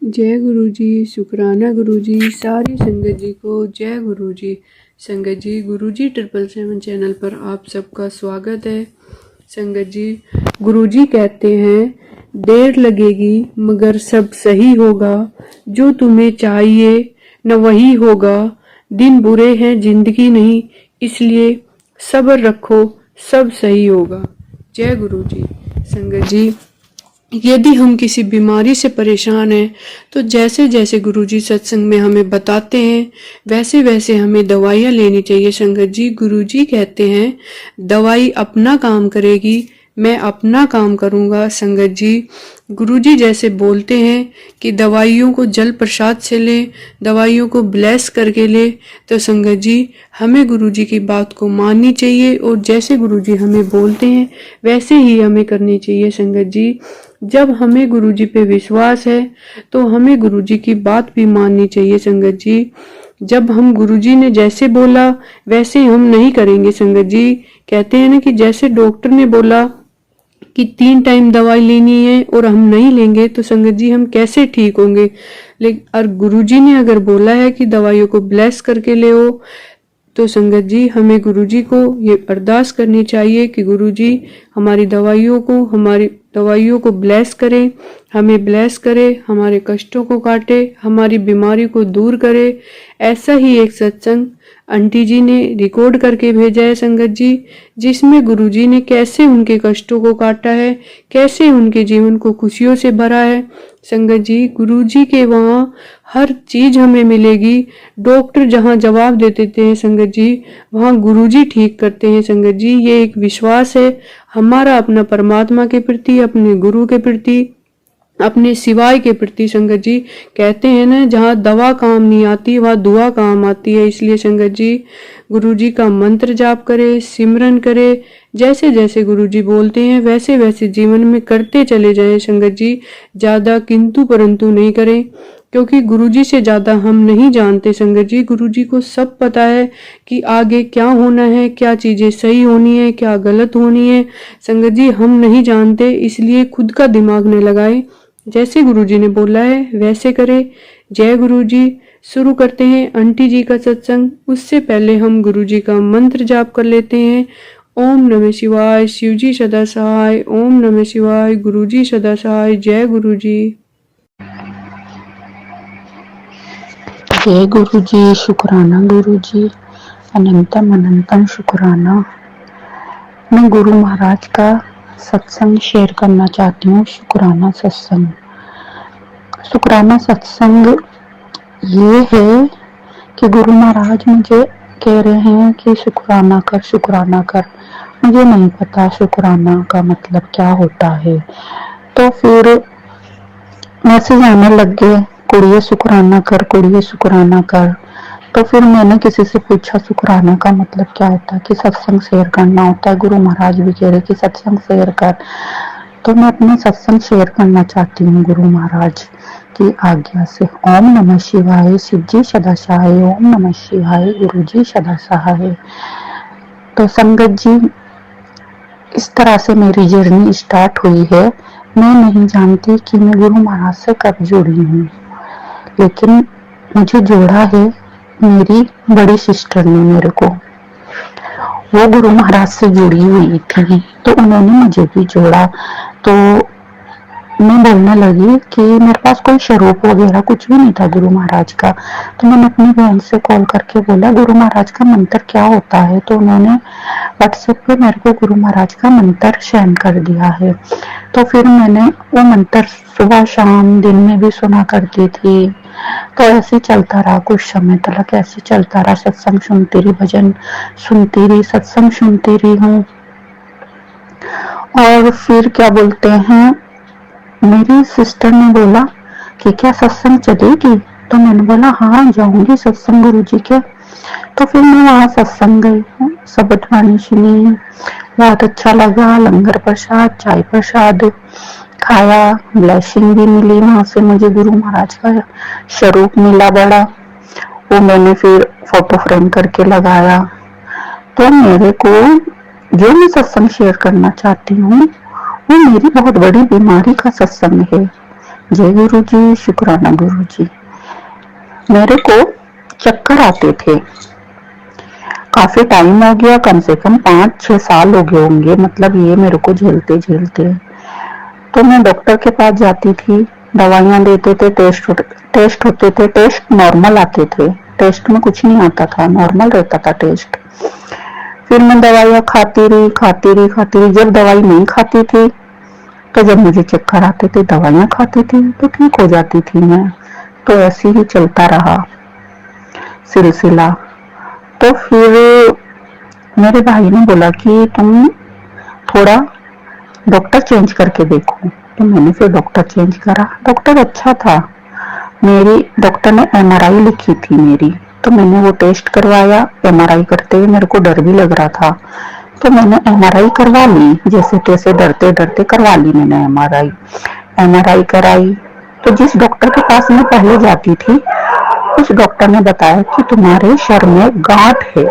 जय गुरु जी, शुक्राना गुरु जी, सारी संगत जी को जय गुरु जी। संगत जी, गुरु जी 777 चैनल पर आप सबका स्वागत है। संगत जी, गुरु जी कहते हैं देर लगेगी मगर सब सही होगा, जो तुम्हें चाहिए न वही होगा। दिन बुरे हैं जिंदगी नहीं, इसलिए सब्र रखो, सब सही होगा। जय गुरु जी। संगत जी, यदि हम किसी बीमारी से परेशान हैं तो जैसे जैसे गुरुजी सत्संग में हमें बताते हैं वैसे वैसे हमें दवाइयाँ लेनी चाहिए। संगत जी, गुरुजी कहते हैं दवाई अपना काम करेगी, मैं अपना काम करूँगा। संगत जी, गुरुजी जैसे बोलते हैं कि दवाइयों को जल प्रसाद से लें, दवाइयों को ब्लेस करके ले, तो संगत जी हमें गुरुजी की बात को माननी चाहिए और जैसे गुरुजी हमें बोलते हैं वैसे ही हमें करनी चाहिए। संगत जी, जब हमें गुरुजी पे विश्वास है तो हमें गुरुजी की बात भी माननी चाहिए। संगत जी, जब हम गुरुजी ने जैसे बोला वैसे हम नहीं करेंगे। संगत जी, कहते हैं ना कि जैसे डॉक्टर ने बोला कि 3 टाइम दवाई लेनी है और हम नहीं लेंगे तो संगत जी हम कैसे ठीक होंगे। लेकिन और गुरुजी ने अगर बोला है कि दवाइयों को ब्लेस करके ले तो संगत जी हमें गुरुजी को ये अरदास करनी चाहिए कि गुरुजी हमारी दवाइयों को ब्लेस करें, हमें ब्लेस करे, हमारे कष्टों को काटे, हमारी बीमारी को दूर करे। ऐसा ही एक सत्संग आंटी जी ने रिकॉर्ड करके भेजा है संगत जी, जिसमें गुरुजी ने कैसे उनके कष्टों को काटा है, कैसे उनके जीवन को खुशियों से भरा है। संगत जी, गुरुजी के वहाँ हर चीज हमें मिलेगी। डॉक्टर जहाँ जवाब दे देते हैं संगत जी, वहाँ गुरुजी ठीक करते हैं। संगत जी, ये एक विश्वास है हमारा अपना परमात्मा के प्रति, अपने गुरु के प्रति, अपने सिवाय के प्रति। संगत जी, कहते हैं ना जहाँ दवा काम नहीं आती वहाँ दुआ काम आती है। इसलिए संगत जी, गुरु जी का मंत्र जाप करे, सिमरन करे, जैसे जैसे गुरु जी बोलते हैं वैसे वैसे जीवन में करते चले जाएं। संगत जी, ज्यादा किंतु परंतु नहीं करें, क्योंकि गुरुजी से ज्यादा हम नहीं जानते। संगत जी, गुरुजी को सब पता है कि आगे क्या होना है, क्या चीजें सही होनी है, क्या गलत होनी है। संगत जी, हम नहीं जानते, इसलिए खुद का दिमाग न लगाए, जैसे गुरुजी ने बोला है वैसे करे। जय गुरुजी। शुरू करते हैं आंटी जी का सत्संग। उससे पहले हम गुरुजी का मंत्र जाप कर लेते हैं। ओम नमः शिवाय, शिवजी सदा सहाय। ओम नमः शिवाय, गुरुजी सदा सहाय। जय गुरुजी। जय गुरु जी, शुक्राना गुरु जी, अनंतम अनंतम शुक्राना। मैं गुरु महाराज का सत्संग शेयर करना चाहती हूँ। शुक्राना सत्संग। शुक्राना सत्संग ये है कि गुरु महाराज मुझे कह रहे हैं कि शुक्राना कर, शुक्राना कर। मुझे नहीं पता शुक्राना का मतलब क्या होता है, तो फिर मैसेज आने लग गए, कुड़िए शुक्राना कर, कुड़िए शुक्राना कर। तो फिर मैंने किसी से पूछा शुक्राना का मतलब क्या होता है, कि सत्संग शेयर करना होता है। गुरु महाराज भी कह रहे कि सत्संग शेयर कर, तो मैं अपना सत्संग शेयर करना चाहती हूँ गुरु महाराज की आज्ञा से। ओम नमः शिवाय, शिवजी सदा सहाय। ओम नमः शिवाय, गुरुजी सदा सहाय। तो संगत जी, इस तरह से मेरी जर्नी स्टार्ट हुई है। मैं नहीं जानती कि मैं गुरु महाराज से कब जुड़ी हूँ, लेकिन मुझे जोड़ा है मेरी बड़ी सिस्टर ने मेरे को। वो गुरु महाराज से जुड़ी हुई थी तो उन्होंने मुझे भी जोड़ा। तो मैं बोलने लगी कि मेरे पास कोई स्वरूप वगैरह कुछ भी नहीं था गुरु महाराज का। तो मैंने अपनी बहन से कॉल करके बोला गुरु महाराज का मंत्र क्या होता है, तो उन्होंने व्हाट्सएप पे मेरे को गुरु महाराज का मंत्र सेंड कर दिया है। तो फिर मैंने वो मंत्र सुबह शाम दिन में भी सुना करती थी। तो ऐसे चलता रहा कुछ समय तक, ऐसे चलता रहा। सत्संग सुनती रही, भजन सुनती रही, सत्संग सुनती रही हूँ। और फिर क्या बोलते हैं, मेरी सिस्टर ने बोला कि क्या सत्संग चलेगी, तो मैंने बोला हाँ जाऊंगी सत्संग गुरुजी के। तो फिर मैं वहाँ सत्संग गई, शब्द वाणी सुनी, बहुत अच्छा लगा। लंगर प्रसाद, चाय प्रसाद खाया, ब्लेसिंग भी मिली वहां से मुझे। गुरु महाराज का स्वरूप मिला बड़ा, वो मैंने फिर फोटो फ्रेम करके लगाया। तो मेरे को जो मैं सत्संग शेयर करना चाहती हूँ वो मेरी बहुत बड़ी बीमारी का सत्संग है। जय गुरु जी, शुक्राना गुरु जी। मेरे को चक्कर आते थे, काफी टाइम हो गया, कम से कम 5-6 साल हो गए होंगे, मतलब ये मेरे को झेलते झेलते। तो मैं डॉक्टर के पास जाती थी, दवाइयां देते थे, टेस्ट होते थे, टेस्ट नॉर्मल आते थे, टेस्ट में कुछ नहीं आता था, नॉर्मल रहता था टेस्ट। फिर मैं दवाइयां खाती रही। जब दवाई नहीं खाती थी तो जब मुझे चक्कर आते थे दवाइयां खाती थी तो ठीक हो जाती थी मैं। तो ऐसे ही चलता रहा सिलसिला। तो फिर मेरे भाई ने बोला कि तुम थोड़ा डॉक्टर चेंज करके देखो। तो मैंने फिर डॉक्टर चेंज करा, डॉक्टर अच्छा था। मेरी डॉक्टर ने एमआरआई लिखी थी मेरी, तो मैंने वो टेस्ट करवाया। एमआरआई करते हुए मेरे को डर भी लग रहा था, तो मैंने एमआरआई करवा ली, जैसे तैसे डरते डरते करवा ली मैंने एमआरआई कराई। तो जिस डॉक्टर के पास मैं पहले जाती थी, उस डॉक्टर ने बताया कि तुम्हारे सर में गांठ है।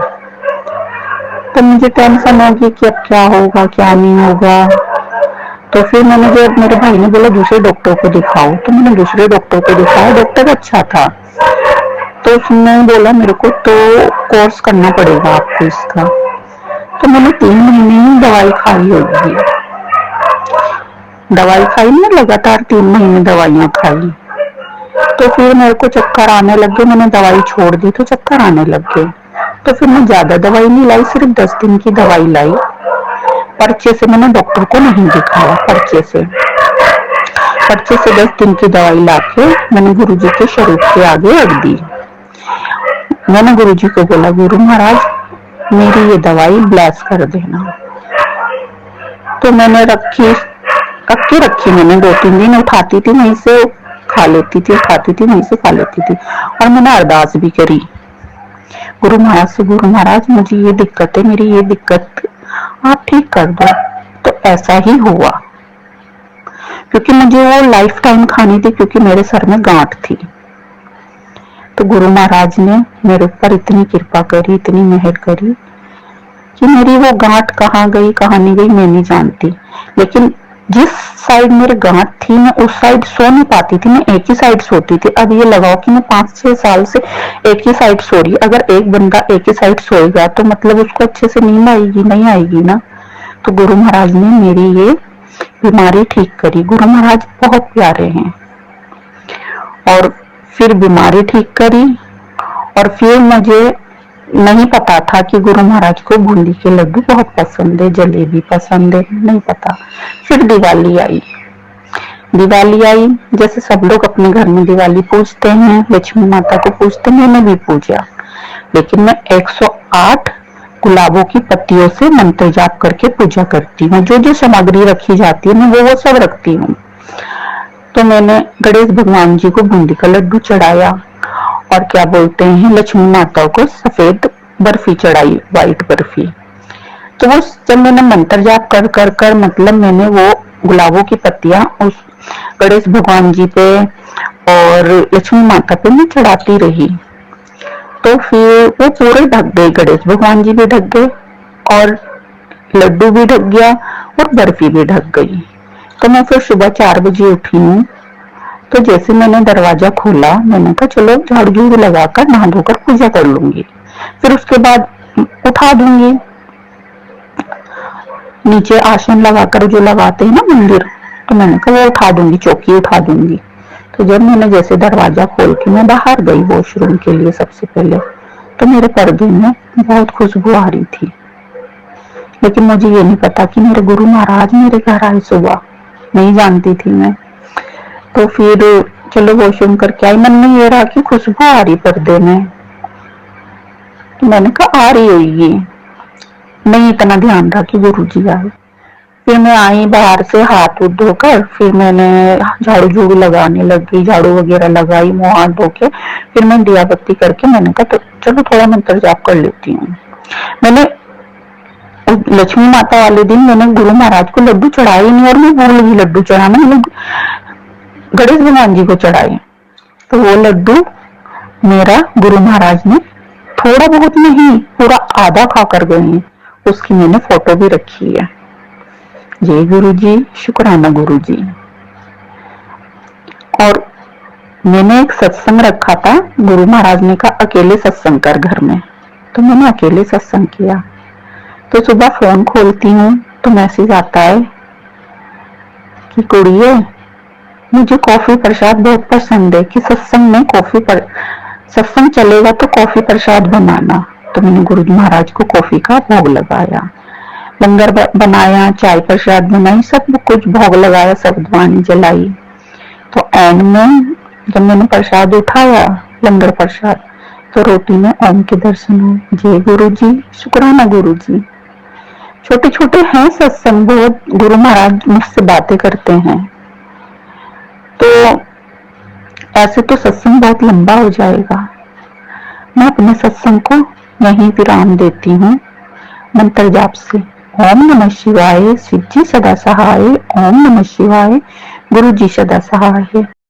तो मुझे टेंशन होगी कि अब क्या होगा क्या नहीं होगा। तो फिर मैंने, जब मेरे भाई ने बोला दूसरे डॉक्टर को दिखाओ, तो मैंने दूसरे डॉक्टर को दिखाया, डॉक्टर अच्छा था। तो उसने बोला मेरे को तो कोर्स करना पड़ेगा आपको इसका। तो मैंने 3 महीने दवाई खाई होगी, दवाई खाई ना, लगातार 3 महीने दवाइयां खाई। तो फिर मेरे को चक्कर आने लग गए, मैंने दवाई छोड़ दी तो चक्कर आने लग गए। तो फिर मैं ज्यादा दवाई नहीं लाई, सिर्फ 10 दिन की दवाई लाई। पर्चे से मैंने डॉक्टर को नहीं दिखाया, पर्चे से 10 दिन की दवाई लाके मैंने गुरुजी के शरीर के आगे रख दी। मैंने गुरुजी को बोला, गुरु महाराज मेरी ये दवाई ब्लेस कर देना। तो मैंने रखी मैंने 2-3 दिन, उठाती थी वहीं से खा लेती थी, खाती थी वहीं से खा लेती थी। और मैंने अरदास भी करी गुरु महाराज से, गुरु महाराज मुझे ये दिक्कत है, मेरी ये दिक्कत आप ठीक कर दो। तो ऐसा ही हुआ, क्योंकि मुझे वो लाइफ टाइम खानी थी, क्योंकि मेरे सर में गांठ थी। तो गुरु महाराज ने मेरे ऊपर इतनी कृपा करी, इतनी मेहर करी कि मेरी वो गांठ कहाँ गई कहाँ नहीं गई मैं नहीं जानती। लेकिन जिस साइड मेरी गांठ थी मैं उस साइड सो नहीं पाती थी, मैं एक ही साइड सोती थी। अब ये लगाओ कि मैं 5-6 साल से एक ही साइड सो रही। अगर एक बंदा एक ही साइड सोएगा तो मतलब उसको अच्छे से नींद आएगी नहीं आएगी ना। तो गुरु महाराज ने मेरी ये बीमारी ठीक करी। गुरु महाराज बहुत प्यारे हैं। और फिर बीमारी ठीक करी। और फिर मुझे नहीं पता था कि गुरु महाराज को बूंदी के लड्डू बहुत पसंद है, जलेबी पसंद है, नहीं पता। फिर दिवाली आई, जैसे सब लोग अपने घर में दिवाली पूजते हैं, लक्ष्मी माता को पूजते हैं, मैंने भी पूजा। लेकिन मैं 108 गुलाबों की पत्तियों से मंत्र जाप करके पूजा करती हूँ। जो जो सामग्री रखी जाती है मैं वो सब रखती हूँ। तो मैंने गणेश भगवान जी को बूंदी का लड्डू चढ़ाया, और क्या बोलते हैं, लक्ष्मी माता को सफेद बर्फी चढ़ाई, व्हाइट बर्फी। तो वो जब मैंने मंत्र जाप कर मतलब मैंने वो गुलाबों की पत्तियां उस गणेश भगवान जी पे और लक्ष्मी माता पे मैं चढ़ाती रही। तो फिर वो पूरे ढक गए, गणेश भगवान जी भी ढक गए और लड्डू भी ढक गया और बर्फी भी ढक गई। तो मैं फिर सुबह 4 बजे उठी हूँ। तो जैसे मैंने दरवाजा खोला, मैंने कहा चलो झाड़ू झाड़ू लगाकर नहा धोकर पूजा कर लूंगी, फिर उसके बाद उठा दूंगी। नीचे आसन लगाकर जो लगाते हैं ना मंदिर, तो मैंने कहा वो उठा दूंगी, चौकी उठा दूंगी। तो जब मैंने जैसे दरवाजा खोल के मैं बाहर गई वॉशरूम के लिए सबसे पहले, तो मेरे पर्दे में बहुत खुशबू आ रही थी। लेकिन मुझे ये नहीं पता कि मेरे गुरु महाराज मेरे घर आए सुबह, नहीं जानती थी मैं। तो फिर चलो वॉशरूम करके आई, मन में ये रहा कि खुशबू आ रही पर्दे में। तो मैंने कहा आ रही होगी, नहीं इतना ध्यान रहा कि गुरु जी आए। फिर मैं आई बाहर से हाथ धोकर, फिर मैंने झाड़ू झूड़ू लगाने लग गई, झाड़ू वगैरह लगाई, मुंह हाथ धो के फिर मैं दिया बत्ती करके मैंने कहा तो चलो थोड़ा मंत्र जाप कर लेती हूँ। मैंने लक्ष्मी माता वाले दिन मैंने गुरु महाराज को लड्डू चढ़ाए नहीं, और मैं भूल गई लड्डू चढ़ाना, मैंने गणेश भगवान जी को चढ़ाए। तो वो लड्डू मेरा गुरु महाराज ने थोड़ा बहुत नहीं पूरा आधा खा कर गए हैं। उसकी मैंने फोटो भी रखी है। जय गुरु जी, शुक्राना गुरु जी। मैंने एक सत्संग रखा था, गुरु महाराज ने कहा अकेले सत्संग कर घर में, तो मैंने अकेले सत्संग किया। तो सुबह फोन खोलती हूँ तो मैसेज आता है कि कुड़िए मुझे कॉफी प्रसाद बहुत पसंद है, कि सत्संग में सत्संग चलेगा तो कॉफी प्रसाद बनाना। तो मैंने गुरु जी महाराज को कॉफी का भोग लगाया, लंगर बनाया, चाय प्रसाद बनाई, सब कुछ भोग लगाया, शब्दवाणी जलाई। तो एंड में जब मैंने प्रसाद उठाया, लंगर प्रसाद, तो रोटी में ओम के दर्शन हुए। जय गुरु जी, शुक्राना गुरु जी। छोटे छोटे हैं सत्संग, बहुत गुरु महाराज मुझसे बातें करते हैं। तो ऐसे तो सत्संग बहुत लंबा हो जाएगा, मैं अपने सत्संग को यहीं विराम देती हूँ मंत्र जाप से। ओम नमः शिवाय, शिव जी सदा सहाय। ओम नमः शिवाय, गुरु जी सदा सहाय।